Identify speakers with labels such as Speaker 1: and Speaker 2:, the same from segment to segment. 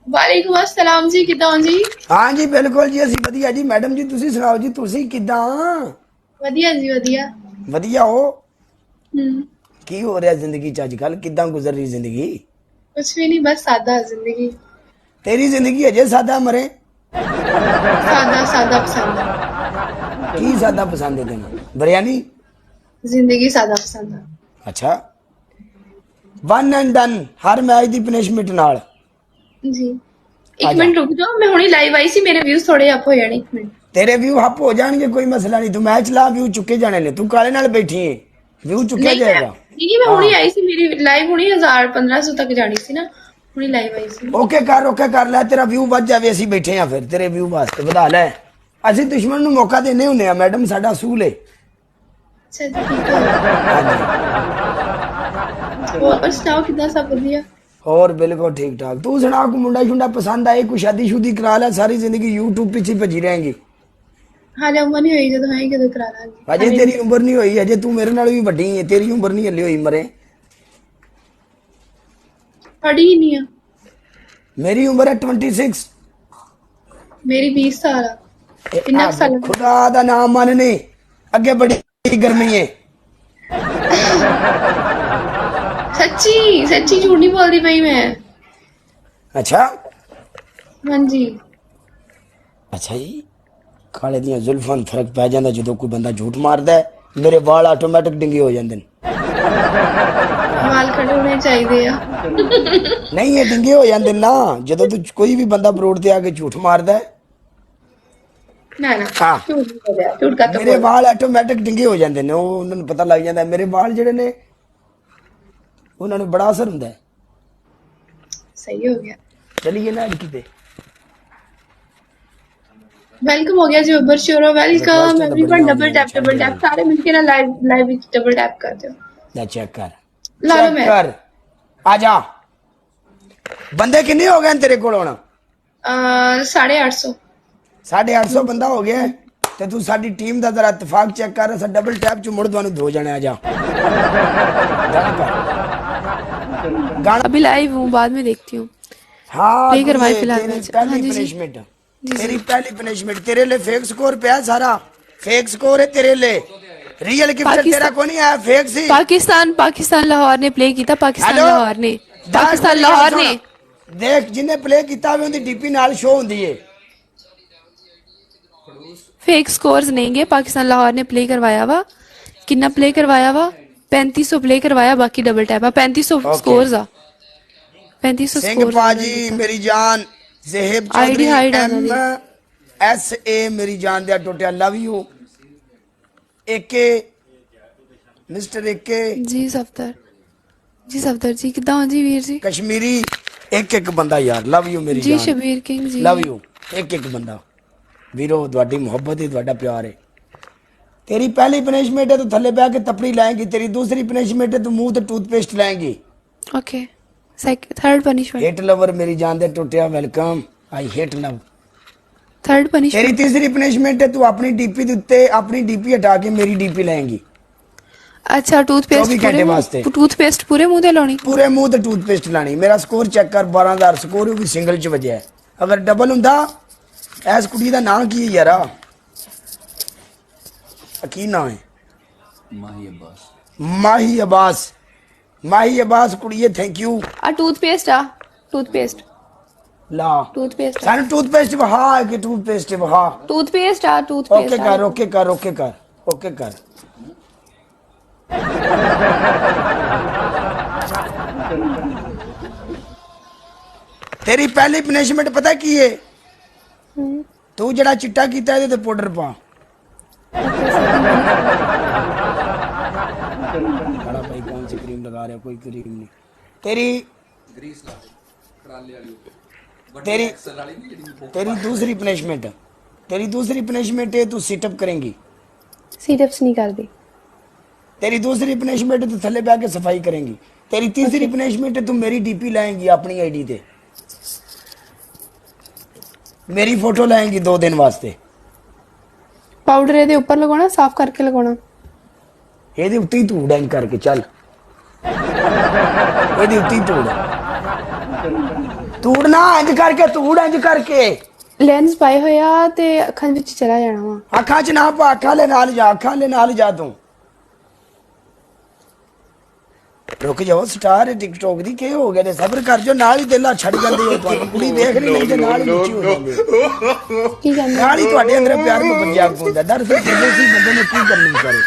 Speaker 1: वालेकुम अस्सलाम जी, किदां जी?
Speaker 2: हाँ जी बिल्कुल जी ਅਸੀਂ ਵਧੀਆ ਜੀ ਮੈਡਮ ਜੀ ਤੁਸੀਂ ਸੁਣਾਓ ਜੀ ਤੁਸੀਂ ਕਿਦਾਂ
Speaker 1: वधिया जी वधिया।
Speaker 2: ਵਧੀਆ ਹੋ
Speaker 1: हम्म।
Speaker 2: ਕੀ ਹੋ ਰਿਹਾ ਜ਼ਿੰਦਗੀ ਚ ਅੱਜ ਕੱਲ ਕਿਦਾਂ ਗੁਜ਼ਰ ਰਹੀ ਜ਼ਿੰਦਗੀ
Speaker 1: कुछ भी नहीं, बस सादा जिंदगी।
Speaker 2: ਤੇਰੀ ਜ਼ਿੰਦਗੀ ਅਜੇ ਸਾਦਾ ਮਰੇ
Speaker 1: सादा सादा पसंद है।
Speaker 2: ਕੀ ਸਾਦਾ ਪਸੰਦ ਹੈ ਤੈਨੂੰ ਬਿਰਿਆਨੀ
Speaker 1: जिंदगी सादा पसंद है।
Speaker 2: ਅੱਛਾ ਵਨ ਐਂਡ ਡਨ ਹਰ ਮੈਚ ਦੀ ਪਨਿਸ਼ਮੈਂਟ ਨਾਲ
Speaker 1: जी।
Speaker 2: ਆ
Speaker 1: एक
Speaker 2: ਜਾ
Speaker 1: मिनट रुक जाओ, मैं हुणी लाइव आई सी, मेरे व्यूज थोड़े अप हो जाने। एक मिनट।
Speaker 2: ਤੇਰੇ ਵਿਊ ਹੱਪ ਹੋ ਜਾਣਗੇ ਕੋਈ ਮਸਲਾ ਨਹੀਂ ਤੂੰ ਮੈਚ ਲਾ ਵਿਊ ਚੁੱਕੇ ਜਾਣੇ ਨੇ ਤੂੰ ਕਾਲੇ ਨਾਲ ਬੈਠੀ ਹੈ ਵਿਊ ਚੁੱਕਿਆ
Speaker 1: नहीं मैं
Speaker 2: ਜਾਏਗਾ
Speaker 1: नहीं, मैं हुणी
Speaker 2: हाँ
Speaker 1: आई सी, मेरी लाइव हुणी 1000-1500 तक जानी सी ना। हुणी लाइव आई सी।
Speaker 2: ਓਕੇ ਕਰ ਲੈ ਤੇਰਾ ਵਿਊ ਵੱਧ ਜਾਵੇ ਅਸੀਂ ਬੈਠੇ ਆ ਫਿਰ ਤੇਰੇ ਵਿਊ ਵਾਸਤੇ ਵਧਾ ਲੈ ਅਸੀਂ ਦੁਸ਼ਮਣ ਨੂੰ ਮੌਕਾ ਦੇਨੇ ਹੁੰਨੇ ਆ ਮੈਡਮ ਸਾਡਾ ਅਸੂਲ ਹੈ
Speaker 1: अच्छा जी, ठीक है।
Speaker 2: ਹਾਂਜੀ
Speaker 1: और सुनाओ किदां, सब वधिया?
Speaker 2: ਹੋਰ ਬਿਲਕੁਲ ਠੀਕ ਠਾਕ ਤੂੰ ਸੁਣਾ ਕੋ ਮੁੰਡਾ ਸ਼ੁੰਡਾ ਪਸੰਦ ਆਏ ਕੋਈ ਸ਼ਾਦੀ ਸ਼ੁਦੀ ਕਰਾ ਲੈ ਸਾਰੀ ਜ਼ਿੰਦਗੀ YouTube ਪਿੱਛੇ ਭੱਜੀ ਰਹੇਂਗੀ
Speaker 1: हाले उम्र नहीं हुई, जदों है कदों करा लांगे।
Speaker 2: ਅਜੇ ਤੇਰੀ ਉਮਰ ਨਹੀਂ ਹੋਈ ਅਜੇ ਤੂੰ ਮੇਰੇ ਨਾਲ ਵੀ ਵੱਡੀ ਹੈ ਤੇਰੀ ਉਮਰ ਨਹੀਂ ਹੱਲੇ ਹੋਈ ਮਰੇ
Speaker 1: पढ़ी ही नहीं है।
Speaker 2: ਮੇਰੀ ਉਮਰ ਹੈ 26
Speaker 1: मेरी 20 साल है। किन्ना कुं साल?
Speaker 2: ਖੁਦਾ ਦਾ ਨਾਮ ਮੰਨਨੇ ਅੱਗੇ ਬੜੀ ਗਰਮੀ ਹੈ
Speaker 1: सच्ची सच्ची झूठ नहीं बोलती पई मैं।
Speaker 2: ਅੱਛਾ
Speaker 1: हाँ जी।
Speaker 2: ਅੱਛਾ ਜੀ ਕਾਲੇ ਦੀਆਂ ਜ਼ੁਲਫਾਂ ਨੂੰ ਫਰਕ ਪੈ ਜਾਂਦਾ ਜਦੋਂ ਕੋਈ ਬੰਦਾ ਝੂਠ ਮਾਰਦਾ ਹੈ ਮੇਰੇ ਵਾਲ ਆਟੋਮੈਟਿਕ ਡਿੰਗੇ ਹੋ ਜਾਂਦੇ ਨੇ
Speaker 1: वाल खड़े होने चाहिए।
Speaker 2: ਨਹੀਂ ਇਹ ਡਿੰਗੇ ਹੋ ਜਾਂਦੇ ਨਾ ਜਦੋਂ ਤੂੰ ਕੋਈ ਵੀ ਬੰਦਾ ਬਰੋਡ ਤੇ ਆ ਕੇ ਝੂਠ ਮਾਰਦਾ ਹੈ
Speaker 1: ना ना,
Speaker 2: हाँ।
Speaker 1: झूठ नहीं बोल रहा, झूठ का तो
Speaker 2: ਮੇਰੇ
Speaker 1: बोल।
Speaker 2: ਵਾਲ ਆਟੋਮੈਟਿਕ ਡਿੰਗੇ ਹੋ ਜਾਂਦੇ ਨੇ ਉਹ ਉਹਨਾਂ ਨੂੰ ਪਤਾ ਲੱਗ ਜਾਂਦਾ ਹੈ। ਮੇਰੇ ਵਾਲ ਜਿਹੜੇ ਨੇ ਉਹਨਾਂ ਨੂੰ ਬੜਾ ਅਸਰ ਹੁੰਦਾ ਹੈ
Speaker 1: सही हो गया।
Speaker 2: ਚਲੀਏ ਨਾ ਅੱਜ ਕਿਤੇ
Speaker 1: वेलकम हो गया जी, उबर श्योर वेलकम
Speaker 2: Request है
Speaker 1: everyone.
Speaker 2: double
Speaker 1: double
Speaker 2: down,
Speaker 1: tap
Speaker 2: double
Speaker 1: सारे मिलके ना लाइव लाइव डबल टैप कर दो।
Speaker 2: ਲੈ ਚੈੱਕ ਕਰ
Speaker 1: ਲਾ ਲਓ
Speaker 2: ਚੈੱਕ
Speaker 1: ਮੈਂ।
Speaker 2: ਕਰ ਆ ਜਾ ਬੰਦੇ ਕਿੰਨੇ ਹੋ ਗਏ ਨੇ ਤੇਰੇ ਕੋਲ ਹੁਣ
Speaker 1: 850।
Speaker 2: 850 ਬੰਦਾ ਹੋ ਗਿਆ ਹੈ। ਤੇ ਤੂੰ ਸਾਡੀ ਟੀਮ ਦਾ ਜ਼ਰਾ ਇਤਫਾਕ ਚੈੱਕ ਕਰ ਅਸਾਂ ਡਬਲ ਟੈਪ ਚ ਮੁੜ ਤੁਹਾਨੂੰ ਦੋ ਜਣੇ ਆ ਜਾ ਗਾਣਾ ਕਰ। ਗਾਣਾ
Speaker 3: अभी लाइव हूँ, बाद में देखती हूँ।
Speaker 2: हाँ
Speaker 3: प्ले करवाए
Speaker 2: तुझे
Speaker 3: फिलहाल
Speaker 2: तेरी
Speaker 3: मैच।
Speaker 2: पहली
Speaker 3: हाँ जी जी
Speaker 2: पनिशमेंट
Speaker 3: जी।
Speaker 2: तेरी पहली पनिशमेंट तेरे लिए फेक स्कोर पे है सारा फेक स्कोर है तेरे लिए रियल गिफ्ट तेरा
Speaker 3: पाकिस्तान-
Speaker 2: को नहीं आया फेक सी
Speaker 3: पाकिस्तान लाहौर ने प्ले किया। पाकिस्तान
Speaker 2: हेलो
Speaker 3: लाहौर ने
Speaker 2: दस
Speaker 3: पाकिस्तान
Speaker 2: मेरी
Speaker 3: लाहौर
Speaker 2: गल
Speaker 3: ने
Speaker 2: सुन। देख जिन्हें प्ले किया हुआ उनकी डीपी नाल शो होंदी है
Speaker 3: फेक स्कोर्स नहीं गए। पाकिस्तान लाहौर ने प्ले करवाया वा, कितना प्ले करवाया वा, 3500 प्ले करवाया, बाकी डबल टैप आ 3500
Speaker 2: Okay.
Speaker 3: स्कोर्स आ 3500
Speaker 2: सिंह
Speaker 3: स्कोर्स
Speaker 2: पाजी मेरी जान ज़हेब
Speaker 3: ID
Speaker 2: चौधरी
Speaker 3: hide
Speaker 2: एम
Speaker 3: आना
Speaker 2: एस ए मेरी जान दिया टोटिया love you AK mister AK
Speaker 3: ji Safdar ji किदा जी वीर जी
Speaker 2: कश्मीरी एक एक बंदा यार लव यू मेरी
Speaker 3: जी
Speaker 2: जान
Speaker 3: Shabir king ji
Speaker 2: love you एक एक बंदा ਵੀਰੋ ਤੁਹਾਡੀ ਮੁਹੱਬਤ ਹੀ ਤੁਹਾਡਾ ਪਿਆਰ ਹੈ ਤੇਰੀ ਪਹਿਲੀ ਪਨਿਸ਼ਮੈਂਟ ਹੈ ਤੂੰ ਥੱਲੇ ਬਹਿ ਕੇ ਤਪੜੀ ਲਾਏਂਗੀ ਤੇਰੀ ਦੂਸਰੀ ਪਨਿਸ਼ਮੈਂਟ ਹੈ ਤੂੰ ਮੂੰਹ ਤੇ ਟੂਥਪੇਸਟ ਲਾਏਂਗੀ
Speaker 3: okay third punishment
Speaker 2: hate lover ਮੇਰੀ ਜਾਨ ਦੇ ਟੁੱਟਿਆ welcome I hate love
Speaker 3: third
Speaker 2: ਤੇਰੀ
Speaker 3: पनिशमेंट
Speaker 2: ਤੀਸਰੀ ਪਨਿਸ਼ਮੈਂਟ ਹੈ ਤੂੰ ਆਪਣੀ ਡੀਪੀ ਦੇ ਉੱਤੇ ਆਪਣੀ ਡੀਪੀ ਹਟਾ ਕੇ ਮੇਰੀ ਡੀਪੀ ਲਾਏਂਗੀ
Speaker 3: अच्छा
Speaker 2: 24 घंटे वास्ते।
Speaker 3: टूथपेस्ट पूरे मुंह ते लानी
Speaker 2: ਪੂਰੇ ਮੂੰਹ ਤੇ ਟੂਥਪੇਸਟ ਲਾਣੀ ਮੇਰਾ ਸਕੋਰ ਚੈੱਕ ਕਰ 12000 ਸਕੋਰ ਉਹ ਵੀ ਸਿੰਗਲ ਚ ਵਜਿਆ ਅਗਰ ਡਬਲ ਹੁੰਦਾ ਐਸ ਕੁੜੀ ਦਾ ਨਾਂ ਕੀ ਹੈ ਯਾਰਾ ਕੀ ਨਾਂ ਹੈ ਮਾਹੀ ਅਬਾਸ ਕੁੜੀਏ ਥੈਂਕ ਯੂ
Speaker 3: आ टूथपेस्ट
Speaker 2: ਲਾ
Speaker 3: टूथपेस्ट
Speaker 2: ਸਾਨੂੰ ਟੂਥਪੇਸਟ ਵਹਾ ਕਿ ਟੂਥਪੇਸਟ ਵਹਾ
Speaker 3: टूथपेस्ट आ
Speaker 2: ਓਕੇ ਕਰ ਓਕੇ ਕਰ ਓਕੇ ਕਰ ਓਕੇ ਕਰ ਤੇਰੀ ਪਹਿਲੀ ਪਨਿਸ਼ਮੈਂਟ ਪਤਾ ਕੀ ਹੈ ਤੂੰ ਜਿਹੜਾ ਚਿੱਟਾ ਕੀਤਾ ਇਹਦੇ ਤੇ ਪਾਊਡਰ ਪਾ बड़ा भाई कौन सी क्रीम लगा रहे हो कोई क्रीम नहीं तेरी तेरी तेरी दूसरी पनिशमेंट है तू सिटअप करेंगी
Speaker 3: सीटअप्स नहीं कर दी
Speaker 2: तेरी दूसरी पनिशमेंट है तू थल्ले बैठ के सफाई करेंगी तेरी तीसरी पनिशमेंट है तू मेरी डीपी लाएंगी अपनी आईडी ते मेरी फोटो लाएंगी 2 दिन वास्ते
Speaker 3: पाउडर ਇਹਦੇ ਉੱਪਰ ਲਗਾਉਣਾ ਸਾਫ਼ ਕਰਕੇ ਲਗਾਉਣਾ
Speaker 2: ਇਹਦੇ ਉੱਤੇ ਹੀ ਧੂੜ ਐਂ ਕਰਕੇ ਚੱਲ ਇਹਦੇ ਉੱਤੇ ਹੀ ਧੂੜ ਤੂੜਨਾ ਇੰਜ ਕਰਕੇ ਤੂੜ ਇੰਜ ਕਰਕੇ
Speaker 3: ਲੈਂਸ ਪਾਏ ਹੋਇਆ ਤੇ ਅੱਖਾਂ ਵਿੱਚ ਚਲਾ ਜਾਣਾ ਵਾ।
Speaker 2: ਅੱਖਾਂ 'ਚ ਨਾ ਪਾ ਅੱਖਾਂ ਲੈ ਨਾਲ ਜਾ ਅੱਖਾਂ ਲੈ ਨਾਲ ਜਾ ਤੂੰ ਰੁਕ ਜਾਓ ਸਟਾਰ ਟਿਕਟੋਕ ਦੀ ਕੀ ਹੋ ਗਿਆ ਨੇ ਸਬਰ ਕਰ ਜੋ ਨਾਲ ਹੀ ਦਿਲਾਂ ਛੱਡ ਜਾਂਦੇ ਹੋ ਤੁਹਾਨੂੰ ਕੁੜੀ ਵੇਖ ਨਹੀਂ ਲੈਂਦੇ ਨਾਲ ਹੀ ਨੀਚੀ ਹੋ ਜਾਂਦੇ
Speaker 3: ਕੀ ਕਹਿੰਦੇ
Speaker 2: ਨਾਲ ਹੀ ਤੁਹਾਡੇ ਅੰਦਰ ਪਿਆਰ ਨੂੰ ਪੰਜਾਬ ਹੁੰਦਾ ਡਰ ਫਿਰ ਕਿੰਨੇ ਸੀ ਬੰਦੇ ਨੇ ਕੀ ਕਰਨੀ ਵਿਚਾਰੇ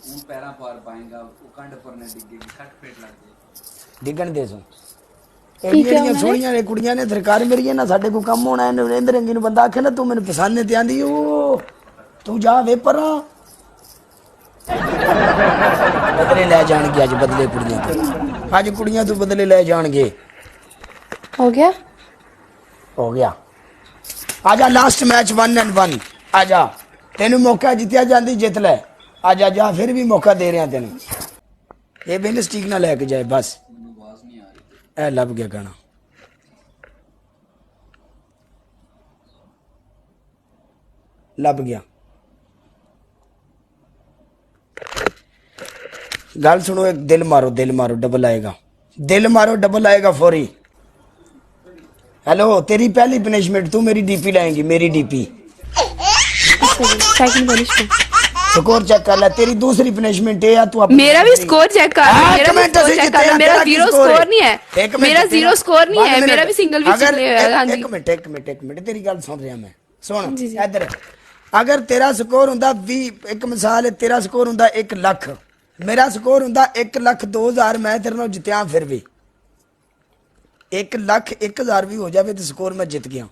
Speaker 4: ਉਹ ਪੈਰਾਂ ਪਾਰ ਪਾਏਗਾ ਉਹ ਕੰਡ ਪਰ ਨੇ ਡਿੱਗੇਗੀ ਸੱਟ ਫੇਟ ਲੱਗ ਜਾਏ
Speaker 2: ਡਿੱਗਣ ਦੇ ਸੋ ਇਹ ਜਿਹੜੀਆਂ ਸੋਹਣੀਆਂ ਨੇ ਕੁੜੀਆਂ ਨੇ ਸਰਕਾਰ ਮੇਰੀ ਨਾ ਸਾਡੇ ਕੋ ਕੰਮ ਹੋਣਾ ਇਹਨੇ ਨਰਿੰਦਰ ਰੰਗੀ ਨੂੰ ਬੰਦਾ ਆਖੇ ਨਾ ਤੂੰ ਮੈਨੂੰ ਪਸੰਦ ਤੇ ਆਂਦੀ ਉਹ ਤੂੰ ਜਾ ਵੇ ਪਰਾਂ ਬਦਲੇ ਲੈ ਜਾਣਗੇ ਅੱਜ ਬਦਲੇ ਕੁੜੀਆਂ ਤੋਂ ਅੱਜ ਕੁੜੀਆਂ ਤੋਂ ਬਦਲੇ ਲੈ ਜਾਣਗੇ
Speaker 3: ਹੋ ਗਿਆ ਆਜਾ ਲਾਸਟ ਮੈਚ 1 and 1 ਆਜਾ ਤੈਨੂੰ ਮੌਕਾ ਜਿੱਤਿਆ ਜਾਂਦੀ ਜਿੱਤ ਲੈ ਆਜਾ ਜਾ ਫਿਰ ਵੀ ਮੌਕਾ ਦੇ ਰਿਹਾ ਤੈਨੂੰ ਇਹ ਬਿਨ ਸਟਿਕ ਨਾ ਲੈ ਕੇ ਜਾਏ ਬਸ
Speaker 4: ਆਵਾਜ਼ ਨਹੀਂ ਆ ਰਹੀ
Speaker 2: ਇਹ ਲੱਭ ਗਿਆ ਗਾਣਾ ਲੱਭ ਗਿਆ ਗੱਲ सुनो एक दिल मारो डबल आएगा फौरी हेलो तेरी पहली पनिशमेंट तू मेरी डीपी लाएंगी मेरी DP
Speaker 3: second punishment
Speaker 2: score check कर ले तेरी दूसरी पनिशमेंट है या तू
Speaker 3: मेरा भी स्कोर चेक कर मेरा जीरो स्कोर नहीं है मेरा जीरो स्कोर नहीं है मेरा भी सिंगल भी चले हां जी
Speaker 2: एक मिनट तेरी गल सुन रहा मैं सुन इधर अगर तेरा स्कोर हुंदा 20 एक मिसाल है तेरा स्कोर हुंदा 1 लाख मेरा स्कोर हुंदा 1,02,000 मैं तेरे नाल जित्तिया फिर भी 1,01,000 भी हो जाए तो स्कोर मैं जित गया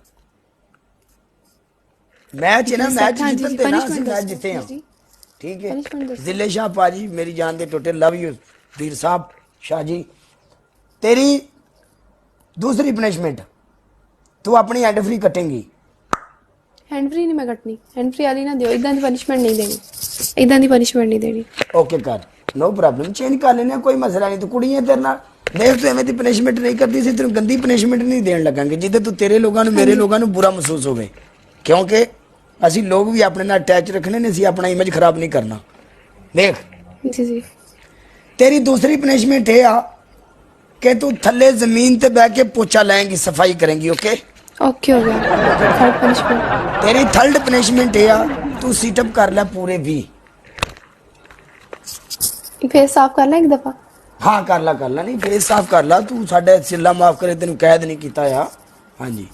Speaker 2: मैच है ना मैच जीतन देना मैच जीते हैं ठीक है जिले शाह पाजी मेरी जान दे टोटे लव यू वीर साहब शाह जी तेरी दूसरी पनिशमेंट तू अपनी हैंड फ्री कटेंगी
Speaker 3: हैंड फ्री नहीं मैं कटनी हैंड फ्री वाली ना दियो इदां दी पनिशमेंट नहीं देनी इदां दी पनिशमेंट नहीं देनी
Speaker 2: ओके कर नो प्रॉब्लम चेंज कर लेने कोई मसला नहीं तू कुड़ियां तेरे नाल देख तू एवें दी पनिशमेंट नहीं करती सी तेरे गंदी पनिशमेंट नहीं देन लगांगे जिदे तू तेरे लोगां नु मेरे लोगां नु बुरा महसूस होवे क्योंकि ਅਸੀਂ ਲੋग भी अपने नाल अटैच रखने ने सी अपना इमेज खराब नहीं करना देख
Speaker 3: जी जी
Speaker 2: तेरी दूसरी पनिशमेंट है कि तू थल्ले जमीन ते बैठ के पोछा लाएंगी सफाई करेंगी ओके
Speaker 3: ओके हो गया थर्ड पनिशमेंट
Speaker 2: तेरी थर्ड पनिशमेंट है तू सीटअप कर ले पूरे 20
Speaker 3: फेस साफ कर ले एक दफा
Speaker 2: हाँ कर ला नहीं फेस साफ कर ला तू साडे सिला माफ करे तेन कैद नहीं किया या हाँ जी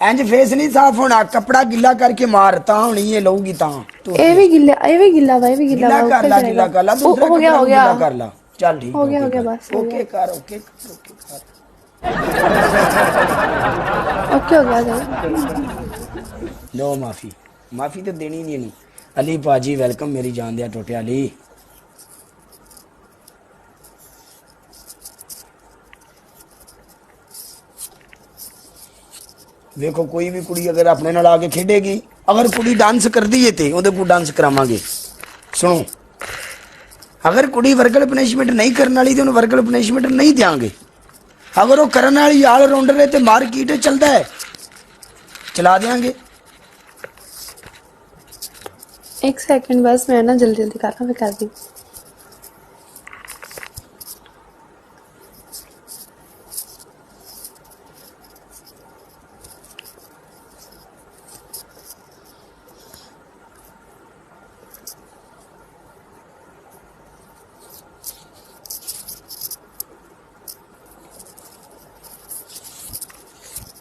Speaker 2: इंज फेस नहीं साफ होना कपड़ा गिला करके मार ता होनी ये लऊगी ता तू
Speaker 3: ए भी गिल्ला वा
Speaker 2: गिला कर ला दूसरा
Speaker 3: हो गया
Speaker 2: गिला कर ला चल ठीक
Speaker 3: हो गया बस
Speaker 2: ओके कर
Speaker 3: ओके हो गया
Speaker 2: लो माफी तो देनी नहीं अली पाजी वेलकम मेरी जान दिया टोटे अली देखो कोई भी कुड़ी अगर अपने नाल आके खेडेगी अगर कुड़ी डांस कर दी है तो को डांस करावांगे सुनो अगर कुड़ी वर्गल पनिशमेंट नहीं करने वाली तो वर्गल पनिशमेंट नहीं देंगे अगर वो करने वाली ऑल राउंडर है तो मार्केट चलता है चला देंगे
Speaker 3: एक सेकंड बस मैं ना जल्दी कर रहा मैं कर दी